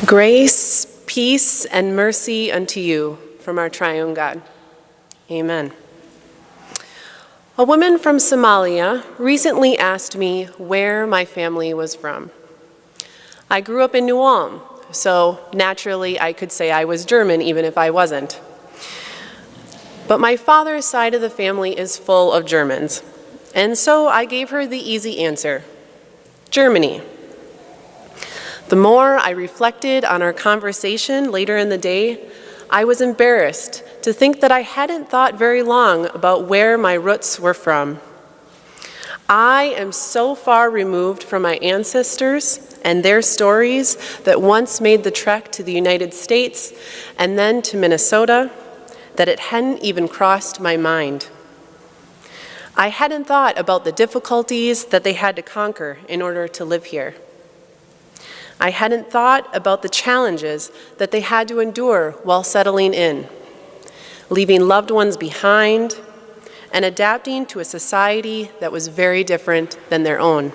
Grace, peace, and mercy unto you from our triune God. Amen. A woman from Somalia recently asked me where my family was from. I grew up in New Ulm, so naturally I could say I was German even if I wasn't. But my father's side of the family is full of Germans, and so I gave her the easy answer: Germany. The more I reflected on our conversation later in the day, I was embarrassed to think that I hadn't thought very long about where my roots were from. I am so far removed from my ancestors and their stories that once made the trek to the United States and then to Minnesota that it hadn't even crossed my mind. I hadn't thought about the difficulties that they had to conquer in order to live here. I hadn't thought about the challenges that they had to endure while settling in, leaving loved ones behind, and adapting to a society that was very different than their own.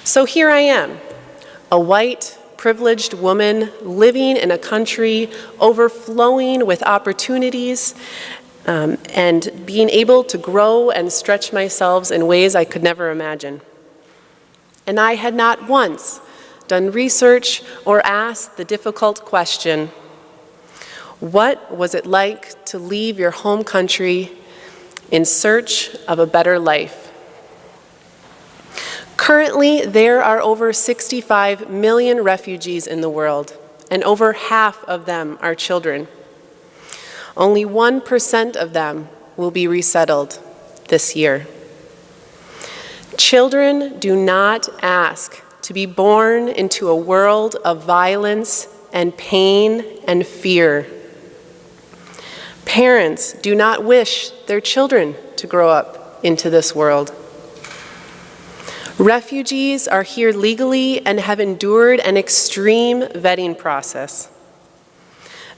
So here I am, a white, privileged woman living in a country overflowing with opportunities and being able to grow and stretch myself in ways I could never imagine. And I had not once done research or asked the difficult question: what was it like to leave your home country in search of a better life? Currently, there are over 65 million refugees in the world, and over half of them are children. Only 1% of them will be resettled this year. Children do not ask to be born into a world of violence and pain and fear. Parents do not wish their children to grow up into this world. Refugees are here legally and have endured an extreme vetting process.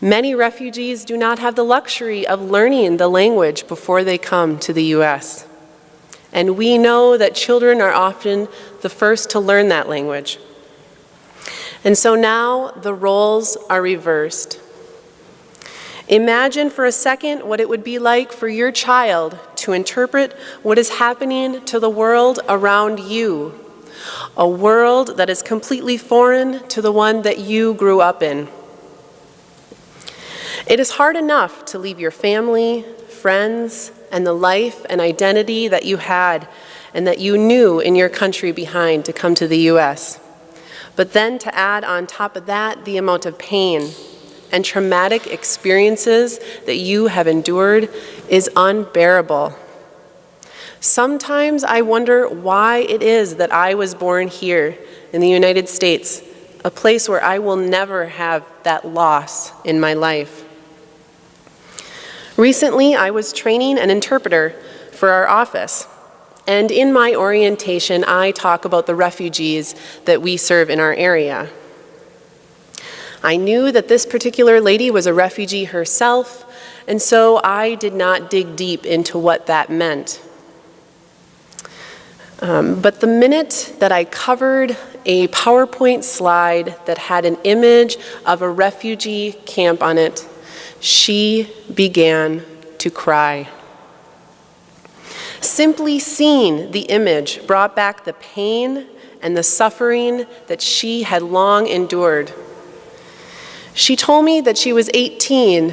Many refugees do not have the luxury of learning the language before they come to the U.S. And we know that children are often the first to learn that language. And so now the roles are reversed. Imagine for a second what it would be like for your child to interpret what is happening to the world around you, a world that is completely foreign to the one that you grew up in. It is hard enough to leave your family, friends, and the life and identity that you had and that you knew in your country behind to come to the U.S. But then to add on top of that the amount of pain and traumatic experiences that you have endured is unbearable. Sometimes I wonder why it is that I was born here in the United States, a place where I will never have that loss in my life. Recently, I was training an interpreter for our office, and in my orientation, I talk about the refugees that we serve in our area. I knew that this particular lady was a refugee herself, and so I did not dig deep into what that meant. But the minute that I covered a PowerPoint slide that had an image of a refugee camp on it, she began to cry. Simply seeing the image brought back the pain and the suffering that she had long endured. She told me that she was 18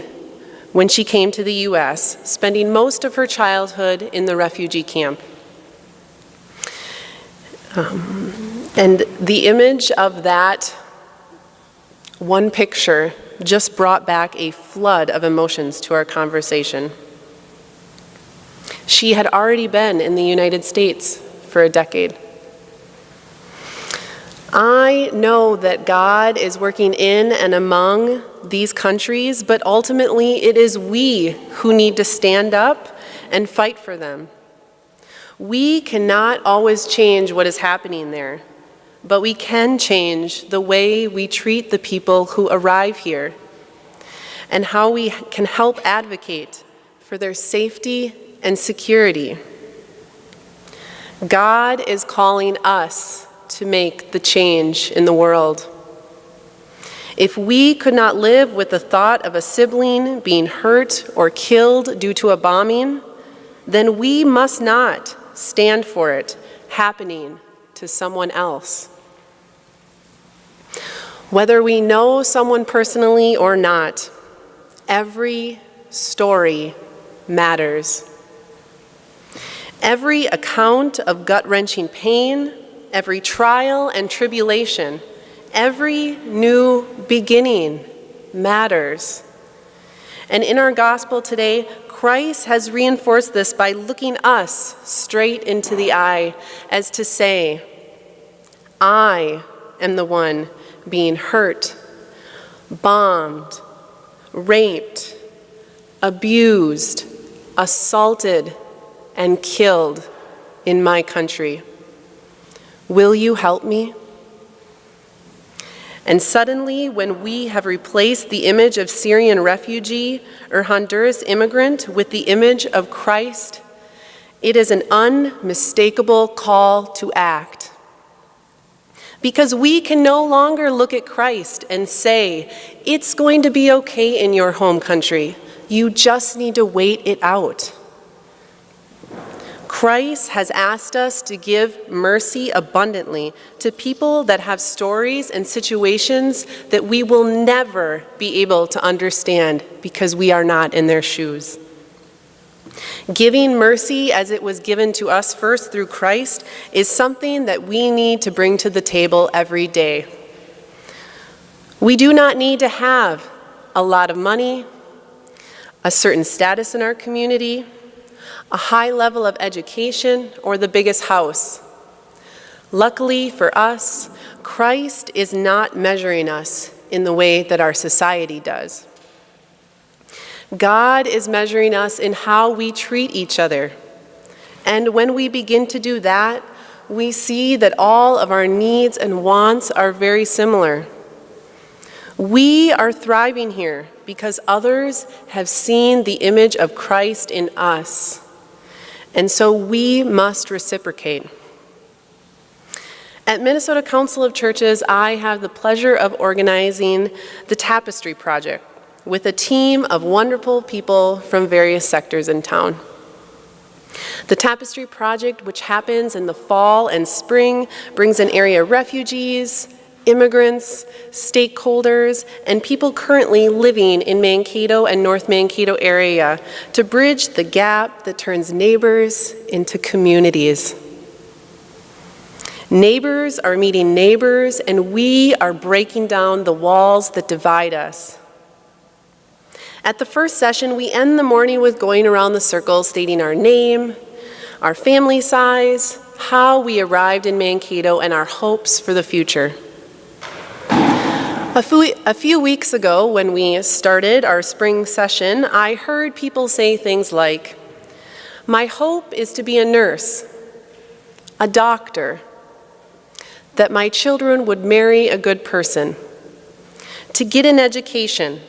when she came to the U.S., spending most of her childhood in the refugee camp. And the image of that one picture just brought back a flood of emotions to our conversation. She had already been in the United States for a decade. I know that God is working in and among these countries, but ultimately it is we who need to stand up and fight for them. We cannot always change what is happening there, but we can change the way we treat the people who arrive here and how we can help advocate for their safety and security. God is calling us to make the change in the world. If we could not live with the thought of a sibling being hurt or killed due to a bombing, then we must not stand for it happening to someone else. Whether we know someone personally or not, every story matters. Every account of gut-wrenching pain, every trial and tribulation, every new beginning matters. And in our gospel today, Christ has reinforced this by looking us straight into the eye as to say, I am the one being hurt, bombed, raped, abused, assaulted, and killed in my country. Will you help me? And suddenly, when we have replaced the image of Syrian refugee or Honduras immigrant with the image of Christ, it is an unmistakable call to act. Because we can no longer look at Christ and say, it's going to be okay in your home country. You just need to wait it out. Christ has asked us to give mercy abundantly to people that have stories and situations that we will never be able to understand because we are not in their shoes. Giving mercy as it was given to us first through Christ is something that we need to bring to the table every day. We do not need to have a lot of money, a certain status in our community, a high level of education, or the biggest house. Luckily for us, Christ is not measuring us in the way that our society does. God is measuring us in how we treat each other. And when we begin to do that, we see that all of our needs and wants are very similar. We are thriving here because others have seen the image of Christ in us. And so we must reciprocate. At Minnesota Council of Churches, I have the pleasure of organizing the Tapestry Project with a team of wonderful people from various sectors in town. The Tapestry Project, which happens in the fall and spring, brings in area refugees, immigrants, stakeholders, and people currently living in Mankato and North Mankato area to bridge the gap that turns neighbors into communities. Neighbors are meeting neighbors, and we are breaking down the walls that divide us. At the first session, we end the morning with going around the circle, stating our name, our family size, how we arrived in Mankato, and our hopes for the future. A few weeks ago, when we started our spring session, I heard people say things like, my hope is to be a nurse, a doctor, that my children would marry a good person, to get an education,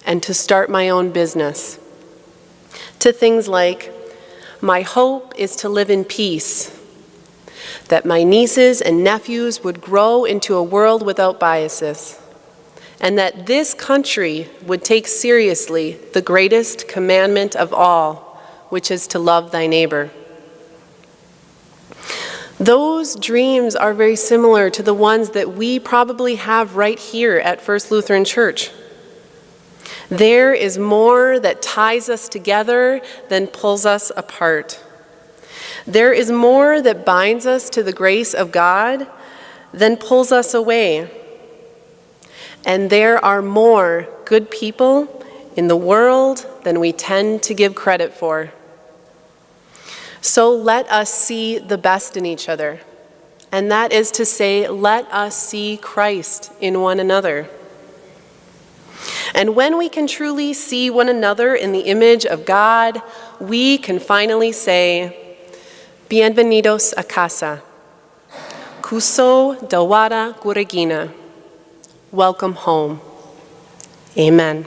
and to start my own business. To things like, my hope is to live in peace, that my nieces and nephews would grow into a world without biases, and that this country would take seriously the greatest commandment of all, which is to love thy neighbor. Those dreams are very similar to the ones that we probably have right here at First Lutheran Church. There is more that ties us together than pulls us apart. There is more that binds us to the grace of God than pulls us away. And there are more good people in the world than we tend to give credit for. So let us see the best in each other. And that is to say, let us see Christ in one another. And when we can truly see one another in the image of God, we can finally say, Bienvenidos a casa. Kuso dawara kuregina. Welcome home. Amen.